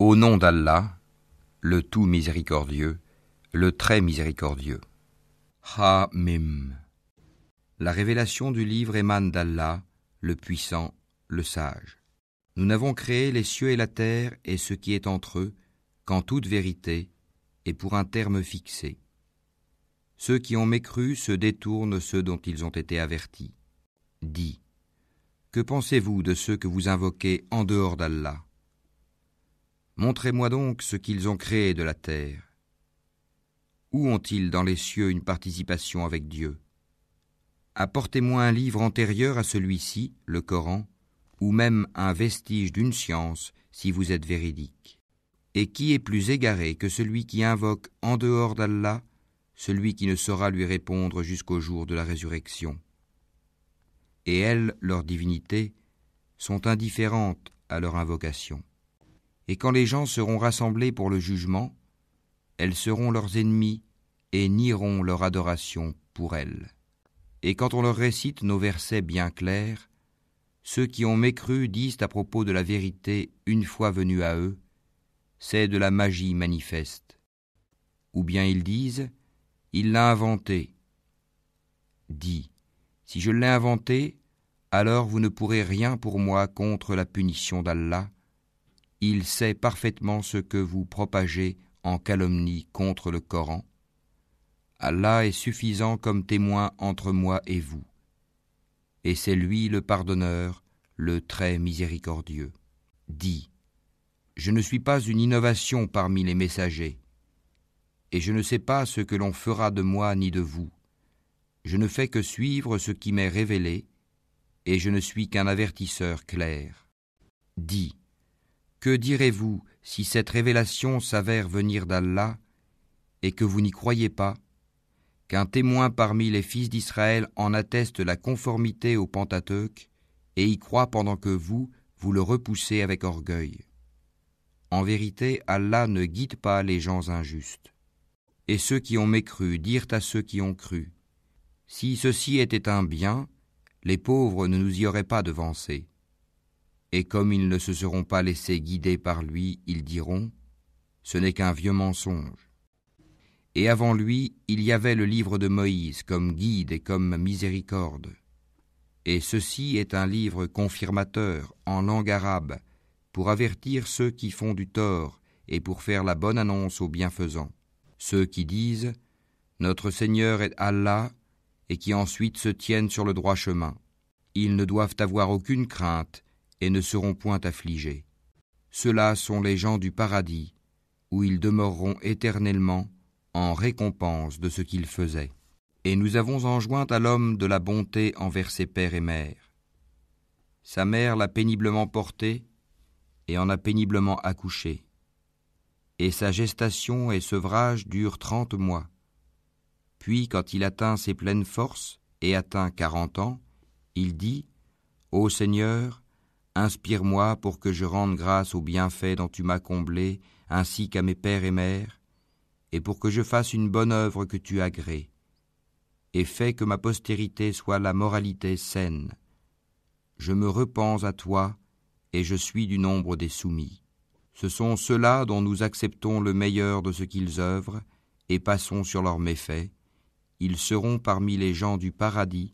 Au nom d'Allah, le tout miséricordieux, le très miséricordieux. Ha-Mim. La révélation du livre émane d'Allah, le puissant, le sage. Nous n'avons créé les cieux et la terre et ce qui est entre eux qu'en toute vérité et pour un terme fixé. Ceux qui ont mécru se détournent ceux dont ils ont été avertis. Dis, que pensez-vous de ceux que vous invoquez en dehors d'Allah ? Montrez-moi donc ce qu'ils ont créé de la terre. Où ont-ils dans les cieux une participation avec Dieu ? Apportez-moi un livre antérieur à celui-ci, le Coran, ou même un vestige d'une science, si vous êtes véridique. Et qui est plus égaré que celui qui invoque en dehors d'Allah, celui qui ne saura lui répondre jusqu'au jour de la résurrection ? Et elles, leurs divinités, sont indifférentes à leur invocation. Et quand les gens seront rassemblés pour le jugement, elles seront leurs ennemis et nieront leur adoration pour elles. Et quand on leur récite nos versets bien clairs, ceux qui ont mécru disent à propos de la vérité une fois venue à eux, c'est de la magie manifeste. Ou bien ils disent, il l'a inventé. Dis, si je l'ai inventé, alors vous ne pourrez rien pour moi contre la punition d'Allah. Il sait parfaitement ce que vous propagez en calomnie contre le Coran. Allah est suffisant comme témoin entre moi et vous. Et c'est lui le pardonneur, le très miséricordieux. Dis, je ne suis pas une innovation parmi les messagers, et je ne sais pas ce que l'on fera de moi ni de vous. Je ne fais que suivre ce qui m'est révélé, et je ne suis qu'un avertisseur clair. Dis, que direz-vous si cette révélation s'avère venir d'Allah et que vous n'y croyez pas, qu'un témoin parmi les fils d'Israël en atteste la conformité au Pentateuque et y croit pendant que vous le repoussez avec orgueil. En vérité, Allah ne guide pas les gens injustes. Et ceux qui ont mécru dirent à ceux qui ont cru, si ceci était un bien, les pauvres ne nous y auraient pas devancés. Et comme ils ne se seront pas laissés guider par lui, ils diront, ce n'est qu'un vieux mensonge. Et avant lui, il y avait le livre de Moïse comme guide et comme miséricorde. Et ceci est un livre confirmateur en langue arabe pour avertir ceux qui font du tort et pour faire la bonne annonce aux bienfaisants. Ceux qui disent, notre Seigneur est Allah, et qui ensuite se tiennent sur le droit chemin. Ils ne doivent avoir aucune crainte et ne seront point affligés. Ceux-là sont les gens du paradis, où ils demeureront éternellement en récompense de ce qu'ils faisaient. Et nous avons enjoint à l'homme de la bonté envers ses pères et mères. Sa mère l'a péniblement porté et en a péniblement accouché. Et sa gestation et sevrage durent 30 mois. Puis, quand il atteint ses pleines forces et atteint 40 ans, il dit, ô Seigneur, inspire-moi pour que je rende grâce aux bienfaits dont tu m'as comblé, ainsi qu'à mes pères et mères, et pour que je fasse une bonne œuvre que tu agrées, et fais que ma postérité soit la moralité saine. Je me repens à toi, et je suis du nombre des soumis. Ce sont ceux-là dont nous acceptons le meilleur de ce qu'ils œuvrent, et passons sur leurs méfaits. Ils seront parmi les gens du paradis,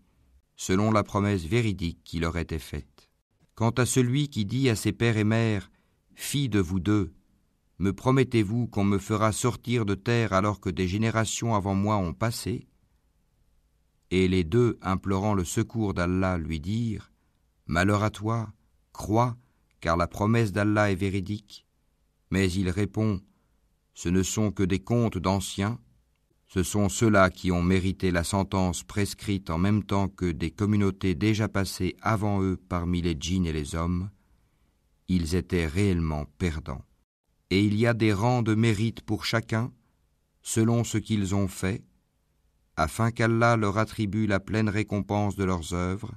selon la promesse véridique qui leur était faite. Quant à celui qui dit à ses pères et mères, « Filles de vous deux, me promettez-vous qu'on me fera sortir de terre alors que des générations avant moi ont passé ?» Et les deux, implorant le secours d'Allah, lui dirent, « Malheur à toi, crois, car la promesse d'Allah est véridique. » Mais il répond, « Ce ne sont que des contes d'anciens. Ce sont ceux-là qui ont mérité la sentence prescrite en même temps que des communautés déjà passées avant eux parmi les djinns et les hommes. Ils étaient réellement perdants. Et il y a des rangs de mérite pour chacun, selon ce qu'ils ont fait, afin qu'Allah leur attribue la pleine récompense de leurs œuvres,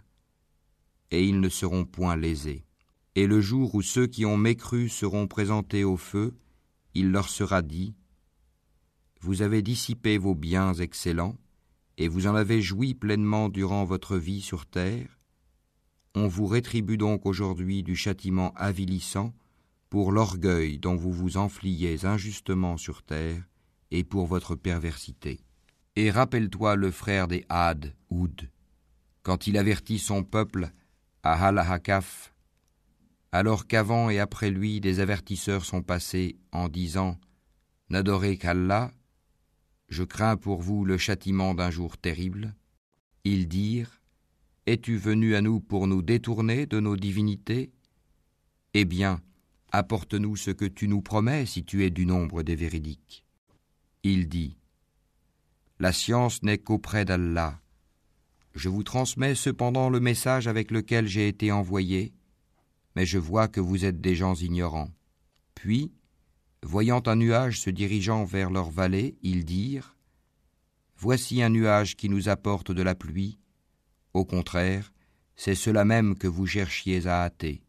et ils ne seront point lésés. Et le jour où ceux qui ont mécru seront présentés au feu, il leur sera dit, vous avez dissipé vos biens excellents, et vous en avez joui pleinement durant votre vie sur terre. On vous rétribue donc aujourd'hui du châtiment avilissant pour l'orgueil dont vous vous enfliez injustement sur terre et pour votre perversité. Et rappelle-toi le frère des Had, Houd, quand il avertit son peuple à Al-Hakaf, alors qu'avant et après lui des avertisseurs sont passés en disant « N'adorez qu'Allah, je crains pour vous le châtiment d'un jour terrible. » Ils dirent « Es-tu venu à nous pour nous détourner de nos divinités ? Eh bien, apporte-nous ce que tu nous promets si tu es du nombre des véridiques. » Il dit « La science n'est qu'auprès d'Allah. Je vous transmets cependant le message avec lequel j'ai été envoyé, mais je vois que vous êtes des gens ignorants. » Puis, voyant un nuage se dirigeant vers leur vallée, ils dirent « Voici un nuage qui nous apporte de la pluie. Au contraire, c'est cela même que vous cherchiez à hâter.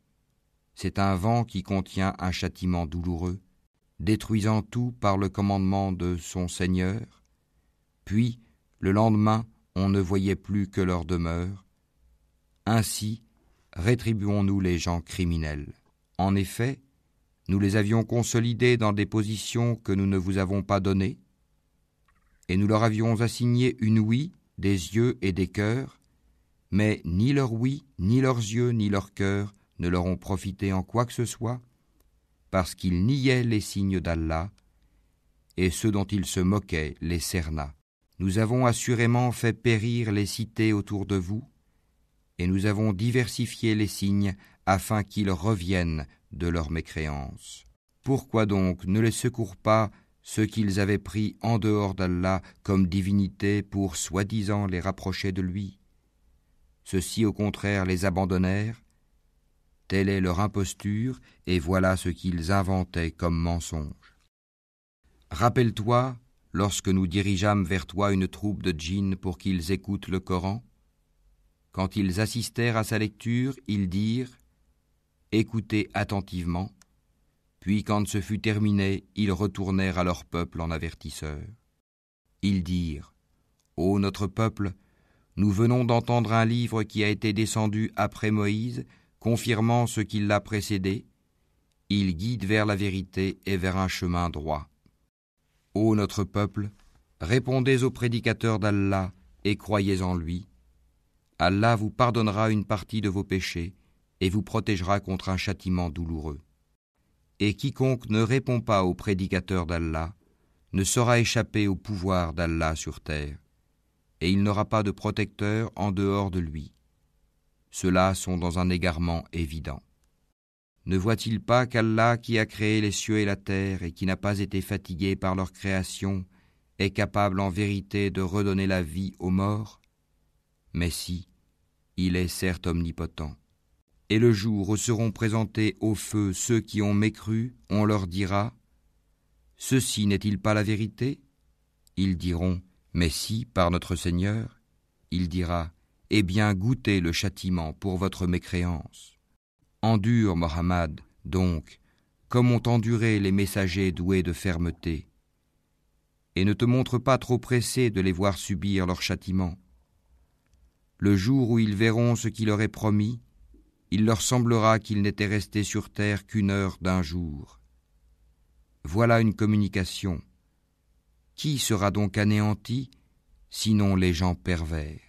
C'est un vent qui contient un châtiment douloureux, détruisant tout par le commandement de son Seigneur. Puis, le lendemain, on ne voyait plus que leur demeure. Ainsi, rétribuons-nous les gens criminels. En effet, nous les avions consolidés dans des positions que nous ne vous avons pas données, et nous leur avions assigné une ouïe, des yeux et des cœurs, mais ni leur ouïe, ni leurs yeux, ni leurs cœurs ne leur ont profité en quoi que ce soit, parce qu'ils niaient les signes d'Allah, et ceux dont ils se moquaient les cerna. Nous avons assurément fait périr les cités autour de vous, et nous avons diversifié les signes afin qu'ils reviennent de leur mécréance. Pourquoi donc ne les secourent pas ceux qu'ils avaient pris en dehors d'Allah comme divinités pour soi-disant les rapprocher de lui ? Ceux-ci au contraire les abandonnèrent. Telle est leur imposture, et voilà ce qu'ils inventaient comme mensonge. Rappelle-toi, lorsque nous dirigeâmes vers toi une troupe de djinns pour qu'ils écoutent le Coran, quand ils assistèrent à sa lecture, ils dirent « Écoutez attentivement », puis quand ce fut terminé, ils retournèrent à leur peuple en avertisseurs. Ils dirent « Ô notre peuple, nous venons d'entendre un livre qui a été descendu après Moïse, confirmant ce qui l'a précédé. Il guide vers la vérité et vers un chemin droit. Ô notre peuple, répondez aux prédicateurs d'Allah et croyez en lui. Allah vous pardonnera une partie de vos péchés et vous protégera contre un châtiment douloureux. Et quiconque ne répond pas aux prédicateurs d'Allah ne saura échapper au pouvoir d'Allah sur terre, et il n'aura pas de protecteur en dehors de lui. Ceux-là sont dans un égarement évident. Ne voit-il pas qu'Allah, qui a créé les cieux et la terre et qui n'a pas été fatigué par leur création, est capable en vérité de redonner la vie aux morts ? Mais si, il est certes omnipotent. Et le jour où seront présentés au feu ceux qui ont mécru, on leur dira « Ceci n'est-il pas la vérité ?» Ils diront « Mais si, par notre Seigneur ?» Il dira « Eh bien, goûtez le châtiment pour votre mécréance. » Endure, Mohammed, donc, comme ont enduré les messagers doués de fermeté, et ne te montre pas trop pressé de les voir subir leur châtiment. Le jour où ils verront ce qui leur est promis, il leur semblera qu'ils n'étaient restés sur terre qu'une heure d'un jour. Voilà une communication. Qui sera donc anéanti, sinon les gens pervers ?